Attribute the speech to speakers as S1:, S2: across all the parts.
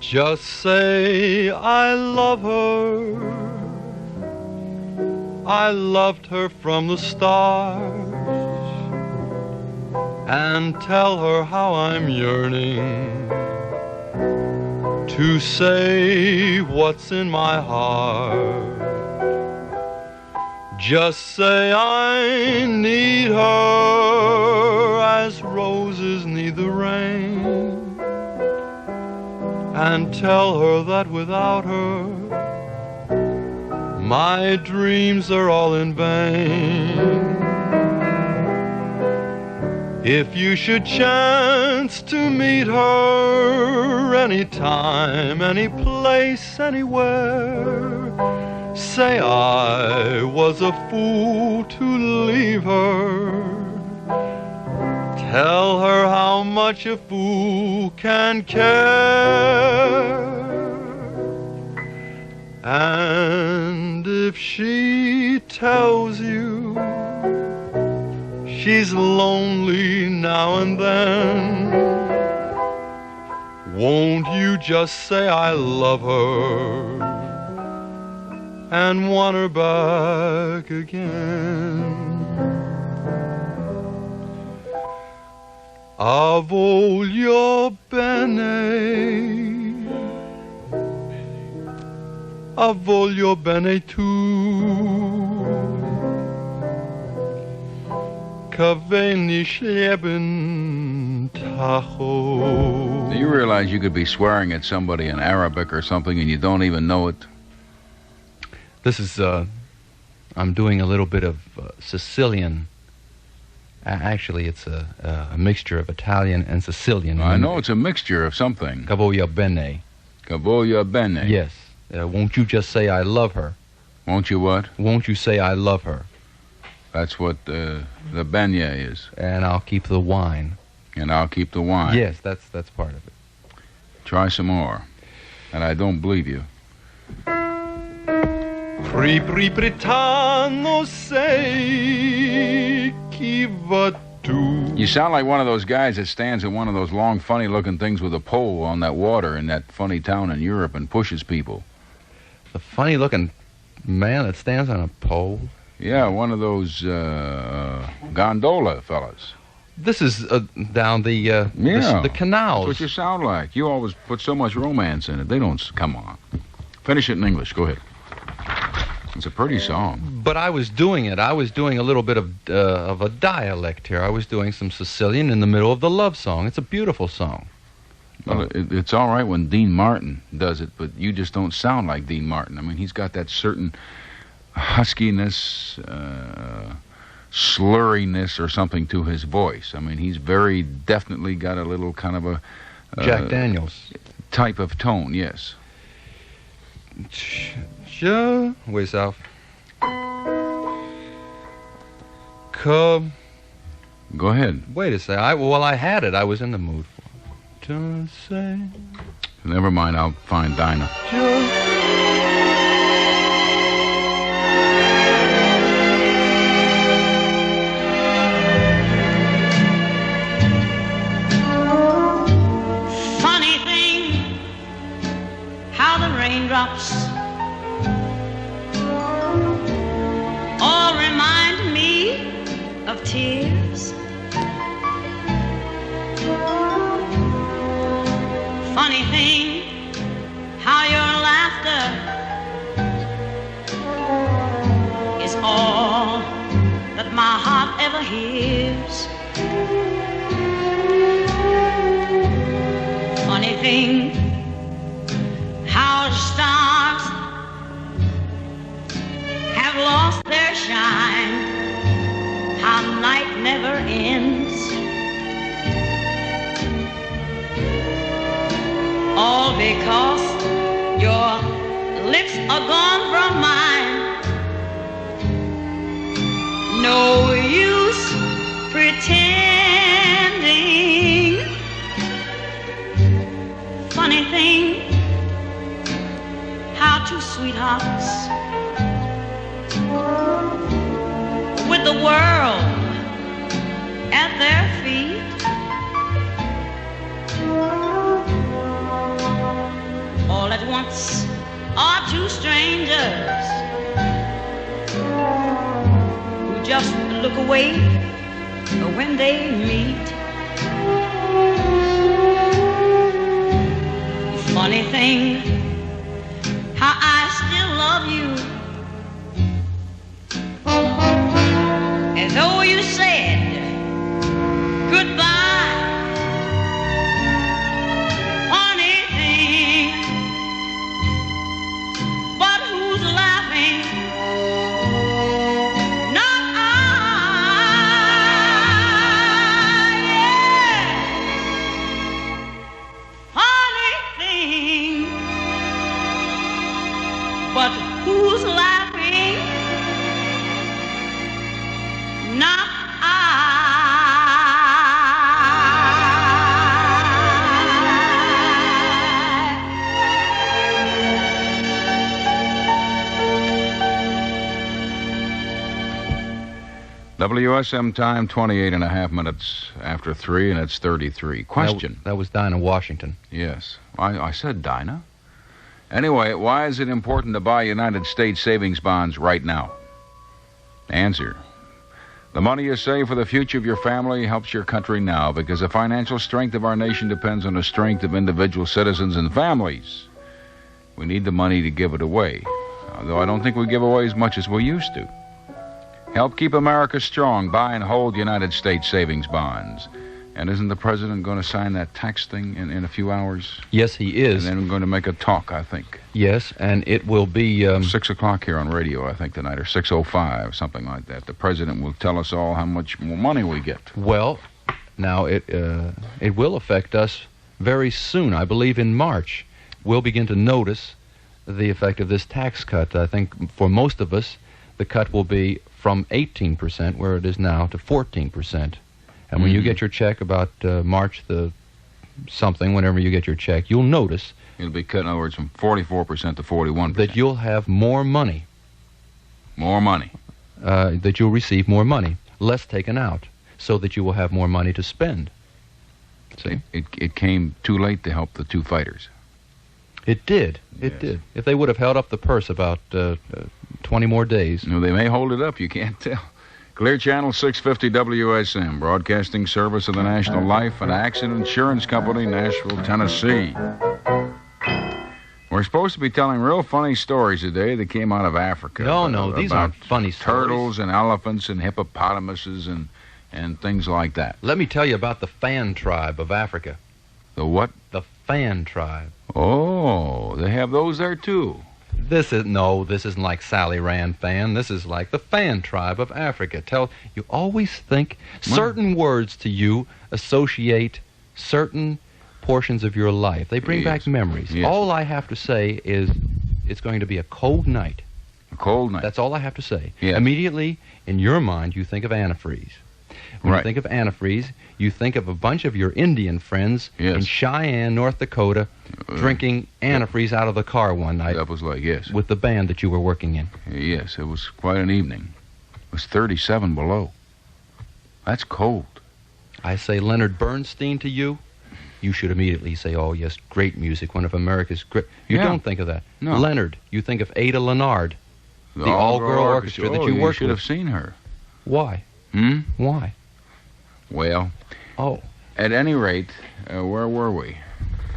S1: Just say I love her. I loved her from the start. And tell her how I'm yearning to say what's in my heart. Just say I need her as roses need the rain, and tell her that without her my dreams are all in vain. If you should chance to meet her anytime, any place, anywhere, say I was a fool to leave her. Tell her how much a fool can care. And if she tells you she's lonely now and then, won't you just say I love her and want her back again? Voglio bene, voglio bene tu, che venisch leben Tahoe.
S2: Do you realize you could be swearing at somebody in Arabic or something and you don't even know it?
S1: This is, I'm doing a little bit of Sicilian. Actually, it's a mixture of Italian and Sicilian.
S2: I know it's a mixture of something.
S1: Che voglio bene.
S2: Che voglio bene.
S1: Yes. Won't you just say I love her?
S2: Won't you what?
S1: Won't you say I love her?
S2: That's what the beignet is.
S1: And I'll keep the wine.
S2: And I'll keep the wine.
S1: Yes, that's part of it.
S2: Try some more. And I don't believe you.
S1: Britano sei chi va tu.
S2: You sound like one of those guys that stands in one of those long, funny-looking things with a pole on that water in that funny town in Europe and pushes people.
S1: The funny-looking man that stands on a pole?
S2: Yeah, one of those gondola fellas.
S1: This is down the canals.
S2: That's what you sound like. You always put so much romance in it. They don't... Come on. Finish it in English. Go ahead. It's a pretty song.
S1: But I was doing it. I was doing a little bit of a dialect here. I was doing some Sicilian in the middle of the love song. It's a beautiful song.
S2: Well, it's all right when Dean Martin does it, but you just don't sound like Dean Martin. I mean, he's got that certain huskiness, slurriness or something to his voice. I mean, he's very definitely got a little kind of a...
S1: Jack Daniels.
S2: Type of tone, yes.
S1: Sure. Wait, Alf. Come.
S2: Go ahead.
S1: Wait a second. I had it. I was in the mood for it. Just say.
S2: Never mind. I'll find Dinah.
S3: Funny thing, how the raindrops all remind me of tears. Funny thing, how your laughter is all that my heart ever hears. Funny thing, how stars have lost their shine, how night never ends. All because your lips are gone from mine. No use pretending. Funny thing, how two sweethearts with the world at their feet nights are two strangers who just look away when they meet. Funny thing, how I still love you, as though you said goodbye. Funny thing, but who's laughing? Not I. Yeah. Funny thing, but who's laughing? Not
S2: WSM time, 28 and a half minutes after 3, and it's 33. Question.
S1: That was Dinah Washington.
S2: Yes. I said Dinah. Anyway, why is it important to buy United States savings bonds right now? Answer. The money you save for the future of your family helps your country now because the financial strength of our nation depends on the strength of individual citizens and families. We need the money to give it away, although I don't think we give away as much as we used to. Help keep America strong. Buy and hold United States savings bonds. And isn't the president going to sign that tax thing in a few hours?
S1: Yes, he is.
S2: And then we're going to make a talk, I think.
S1: Yes, and it will be
S2: 6 o'clock here on radio, I think, tonight, or 6:05, something like that. The president will tell us all how much more money we get.
S1: Well, now it will affect us very soon. I believe in March we'll begin to notice the effect of this tax cut. I think for most of us, the cut will be from 18%, where it is now, to 14%. And when you get your check about March the something, whenever you get your check, you'll notice
S2: it'll be cut, in other words, from 44% to 41%.
S1: That you'll have more money.
S2: More money.
S1: That you'll receive more money, less taken out, so that you will have more money to spend. See?
S2: It came too late to help the two fighters.
S1: It did. It
S2: Yes.
S1: did. If they would have held up the purse about 20 more days.
S2: No, they may hold it up. You can't tell. Clear Channel 650 WSM, broadcasting service of the National Life and Accident Insurance Company, Nashville, Tennessee. We're supposed to be telling real funny stories today that came out of Africa.
S1: No, these aren't funny stories.
S2: Turtles and elephants and hippopotamuses and things like that.
S1: Let me tell you about the Fan tribe of Africa.
S2: The what?
S1: The Fan tribe.
S2: Oh, they have those there too.
S1: This isn't like Sally Rand Fan. This is like the Fan tribe of Africa. You always think certain words to you associate certain portions of your life. They bring back memories.
S2: Yes.
S1: All I have to say is it's going to be a cold night.
S2: A cold night.
S1: That's all I have to say.
S2: Yes.
S1: Immediately, in your mind, you think of antifreeze. When you think of antifreeze, you think of a bunch of your Indian friends in Cheyenne, North Dakota, drinking antifreeze out of the car one night.
S2: That was like, yes.
S1: With the band that you were working in.
S2: Yes, it was quite an evening. It was 37 below. That's cold.
S1: I say Leonard Bernstein to you, you should immediately say, oh, yes, great music, one of America's great. You don't think of that.
S2: No.
S1: Leonard, you think of Ada Leonard, the all-girl orchestra that you worked with.
S2: You should have seen her.
S1: Why? Why?
S2: Well, at any rate, where were we?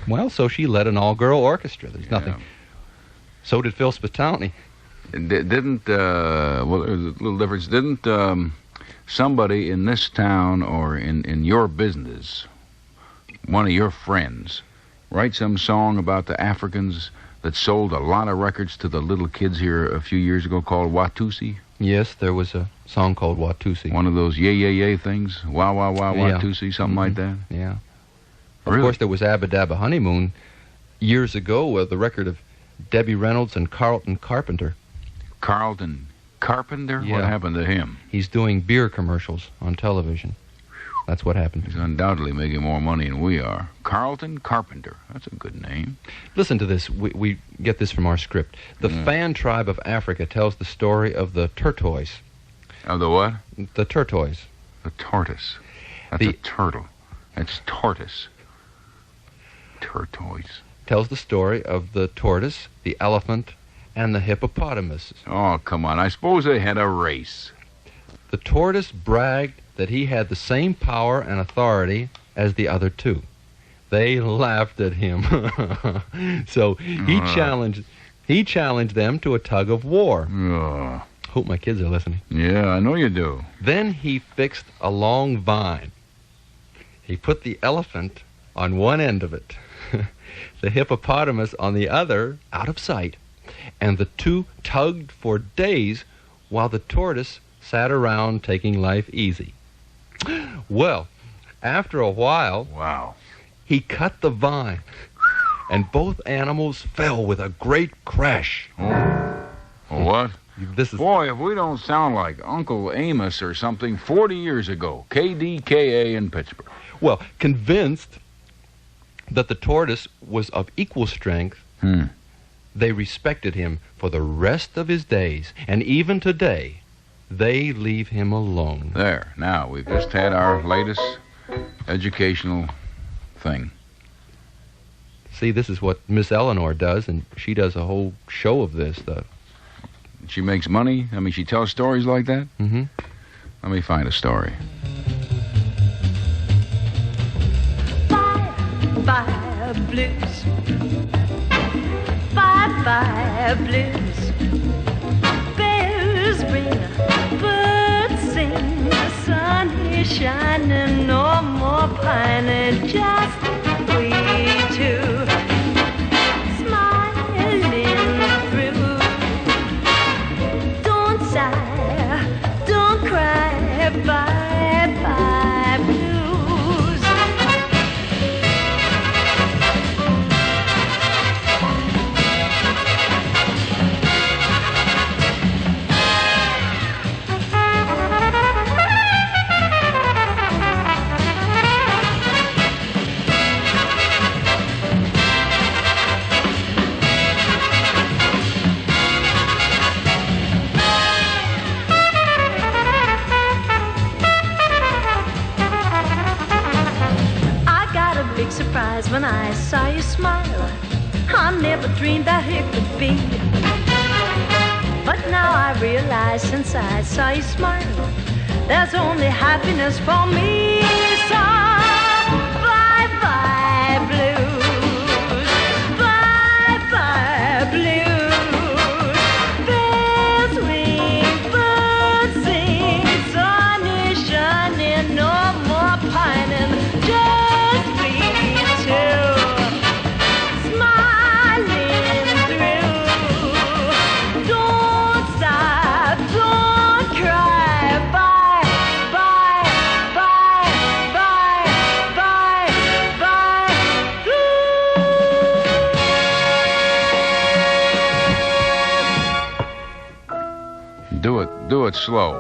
S1: Well, so she led an all-girl orchestra. There's nothing. So did Phil Spitali.
S2: Didn't, well, there's a little difference. Didn't somebody in this town or in your business, one of your friends, write some song about the Africans that sold a lot of records to the little kids here a few years ago called Watusi?
S1: Yes, there was a song called Watusi.
S2: One of those yay things? Wow, Watusi, something like that?
S1: Yeah.
S2: Really?
S1: Of course, there was Abba Dabba Honeymoon years ago, the record of Debbie Reynolds and Carlton Carpenter.
S2: Carlton Carpenter?
S1: Yeah.
S2: What happened to him?
S1: He's doing beer commercials on television. That's what happened.
S2: He's undoubtedly making more money than we are. Carlton Carpenter. That's a good name.
S1: Listen to this. We get this from our script. The Fan tribe of Africa tells the story of the tortoise.
S2: Of the what?
S1: The tortoise.
S2: The tortoise. That's a turtle. That's tortoise. Tortoise.
S1: tells the story of the tortoise, the elephant, and the hippopotamus.
S2: Oh, come on. I suppose they had a race.
S1: The tortoise bragged that he had the same power and authority as the other two. They laughed at him. So he challenged them to a tug of war. Hope my kids are listening.
S2: Yeah, I know you do.
S1: Then he fixed a long vine. He put the elephant on one end of it, the hippopotamus on the other, out of sight, and the two tugged for days while the tortoise sat around taking life easy. Well, after a while,
S2: wow,
S1: he cut the vine, and both animals fell with a great crash.
S2: What?
S1: Boy,
S2: if we don't sound like Uncle Amos or something 40 years ago. KDKA in Pittsburgh.
S1: Well, convinced that the tortoise was of equal strength, they respected him for the rest of his days, and even today, they leave him alone.
S2: There. Now, we've just had our latest educational thing.
S1: See, this is what Miss Eleanor does, and she does a whole show of this stuff.
S2: She makes money? I mean, she tells stories like that?
S1: Mm-hmm.
S2: Let me find a story.
S3: Bye-bye blues. Bye-bye blues. Bells ring, birds sing, the sun is shining, no more pining, just we two smiling through. Don't sigh, don't cry, bye-bye blues. Surprise when I saw you smile. I never dreamed that it could be. But now I realize since I saw you smile, there's only happiness for me. So bye-bye blues, bye-bye blues. Bells ring, birds sing, sun is shining, no more pining, just we two smiling through. Don't stop, don't cry, bye, bye, bye, bye, bye, bye,
S2: Do it slow.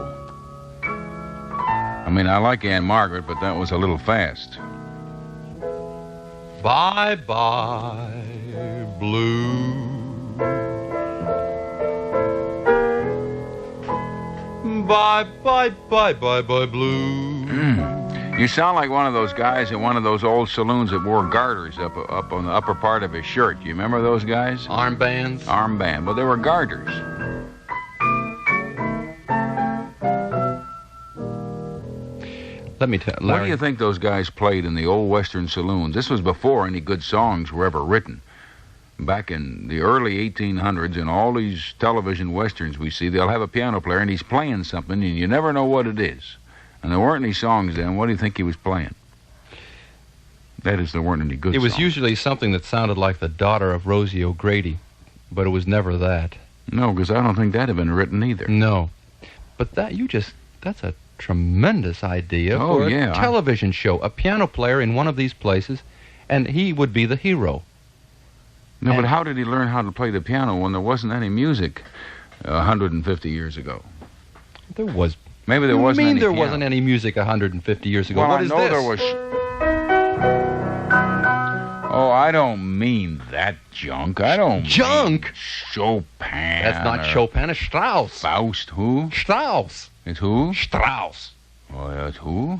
S2: I mean, I like Aunt Margaret, but that was a little fast.
S1: Bye-bye blue. Bye-bye blue.
S2: You sound like one of those guys in one of those old saloons that wore garters up on the upper part of his shirt. You remember those guys?
S1: Armbands?
S2: Armband. Well, they were garters.
S1: Let me tell you,
S2: What do you think those guys played in the old Western saloons? This was before any good songs were ever written. Back in the early 1800s, in all these television westerns we see, they'll have a piano player and he's playing something and you never know what it is. And there weren't any songs then. What do you think he was playing? That is, there weren't any good songs.
S1: It was usually something that sounded like The Daughter of Rosie O'Grady, but it was never that.
S2: No, because I don't think that had been written either.
S1: No. But that's a tremendous idea for a television show. A piano player in one of these places, and he would be the hero.
S2: No, but how did he learn how to play the piano when there wasn't any music 150 years ago?
S1: There was.
S2: Maybe there wasn't any piano.
S1: Wasn't any music 150 years ago.
S2: Well,
S1: What is
S2: I know
S1: this?
S2: there was. Oh, I don't mean that junk. I don't
S1: Junk?
S2: mean Chopin.
S1: That's not Chopin. It's Strauss.
S2: Faust who?
S1: Strauss.
S2: It's who?
S1: Strauss.
S2: Oh, that's who?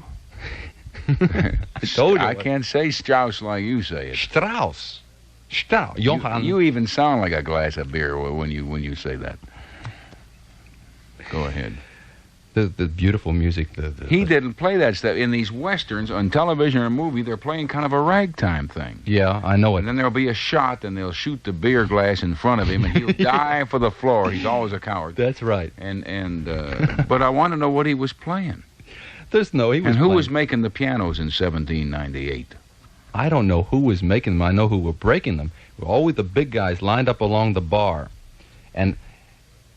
S1: I told you.
S2: I can't say Strauss like you say it.
S1: Strauss. Stau, Johann.
S2: You even sound like a glass of beer when you say that. Go ahead.
S1: The beautiful music.
S2: He didn't play that stuff. In these westerns, on television or movie, they're playing kind of a ragtime thing.
S1: Yeah, I know it.
S2: And then there'll be a shot, and they'll shoot the beer glass in front of him, and he'll dive for the floor. He's always a coward.
S1: That's right.
S2: But I want to know what he was playing.
S1: He was
S2: And who
S1: playing.
S2: was making the pianos in 1798?
S1: I don't know who was making them. I know who were breaking them. Always the big guys lined up along the bar. And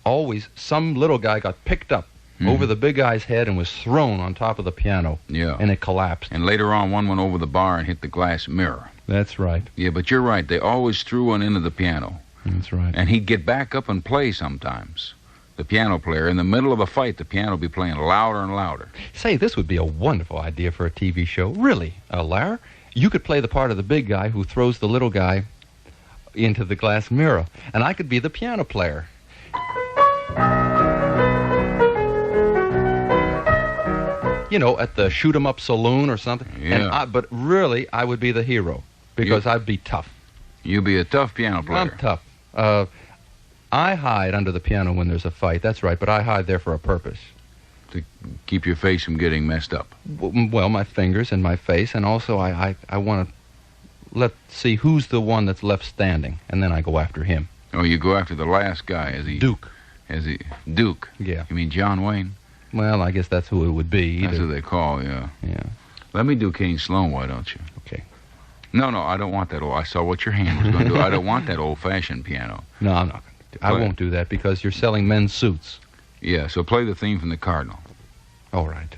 S1: always some little guy got picked up over the big guy's head and was thrown on top of the piano.
S2: Yeah.
S1: And it collapsed.
S2: And later on, one went over the bar and hit the glass mirror.
S1: That's right.
S2: Yeah, but you're right. They always threw one into the piano.
S1: That's right.
S2: And he'd get back up and play sometimes. The piano player, in the middle of the fight, the piano would be playing louder and louder.
S1: Say, this would be a wonderful idea for a TV show. Really, Larry. You could play the part of the big guy who throws the little guy into the glass mirror. And I could be the piano player. You know, at the Shoot 'em Up Saloon or something.
S2: Yeah.
S1: But really, I would be the hero because I'd be tough.
S2: You'd be a tough piano player.
S1: I'm tough. I hide under the piano when there's a fight. That's right, but I hide there for a purpose.
S2: To keep your face from getting messed up.
S1: Well, my fingers and my face, and also I want to see who's the one that's left standing, and then I go after him.
S2: Oh, you go after the last guy.
S1: Duke.
S2: Duke?
S1: Yeah.
S2: You mean John Wayne?
S1: Well, I guess that's who it would be.
S2: That's who they call, yeah.
S1: Yeah.
S2: Let me do King Sloan, why don't you?
S1: Okay.
S2: No, I don't want that I saw what your hand was going to do. I don't want that old-fashioned piano.
S1: No, I'm not going to. I won't do that because you're selling men's suits.
S2: Yeah, so play the theme from the Cardinal.
S1: All right.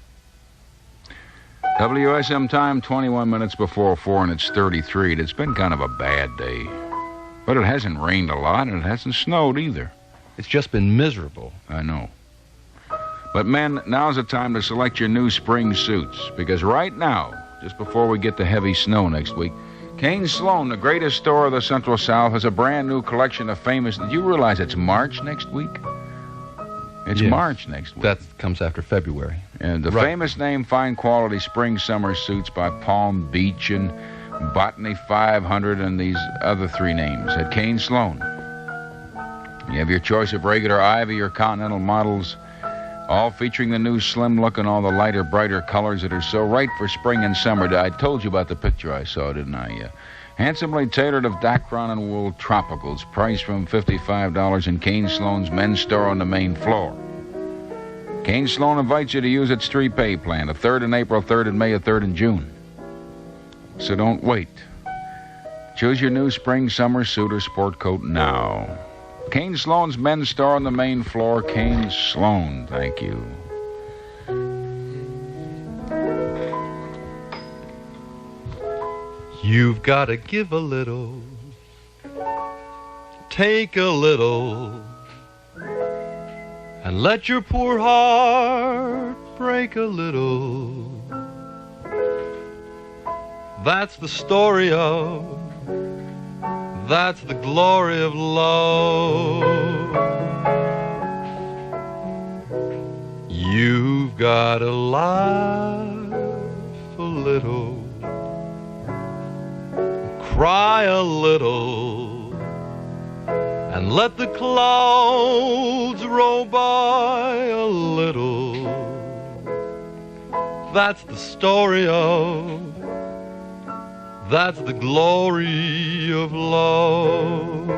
S2: WSM time, 21 minutes before 4, and it's 33. It's been kind of a bad day. But it hasn't rained a lot, and it hasn't snowed either.
S1: It's just been miserable.
S2: I know. But men, now's the time to select your new spring suits, because right now, just before we get to heavy snow next week, Kane Sloan, the greatest store of the Central South, has a brand new collection of famous... Did you realize it's March next week? It's
S1: Yes.
S2: March next week.
S1: That comes after February.
S2: And the
S1: Right.
S2: famous name, fine quality spring-summer suits by Palm Beach and Botany 500 and these other three names at Kane Sloan. You have your choice of regular Ivy or Continental models, all featuring the new slim look and all the lighter, brighter colors that are so right for spring and summer. I told you about the picture I saw, didn't I? Handsomely tailored of Dacron and wool tropicals, priced from $55 in Kane Sloan's men's store on the main floor. Kane Sloan invites you to use its 3-pay plan, a 3rd in April, 3rd in May, a 3rd in June. So don't wait. Choose your new spring, summer suit or sport coat now. Kane Sloan's men's store on the main floor. Kane Sloan, thank you.
S1: You've got to give a little, take a little, and let your poor heart break a little. That's the story of, that's the glory of love. You've got to laugh a little, cry a little, and let the clouds roll by a little. That's the story of, that's the glory of love.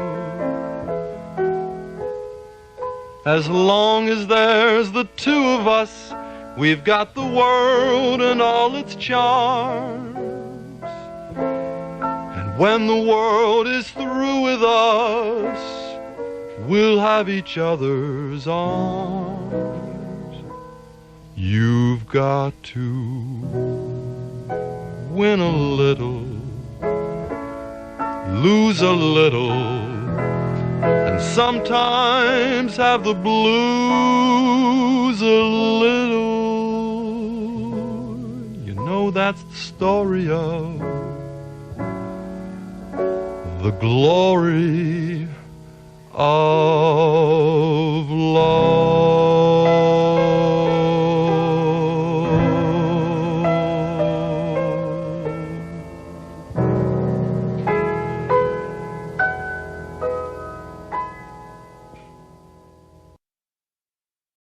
S1: As long as there's the two of us, we've got the world and all its charms. And when the world is through with us, we'll have each other's arms. You've got to win a little, lose a little, and sometimes have the blues a little. You know that's the story of the glory of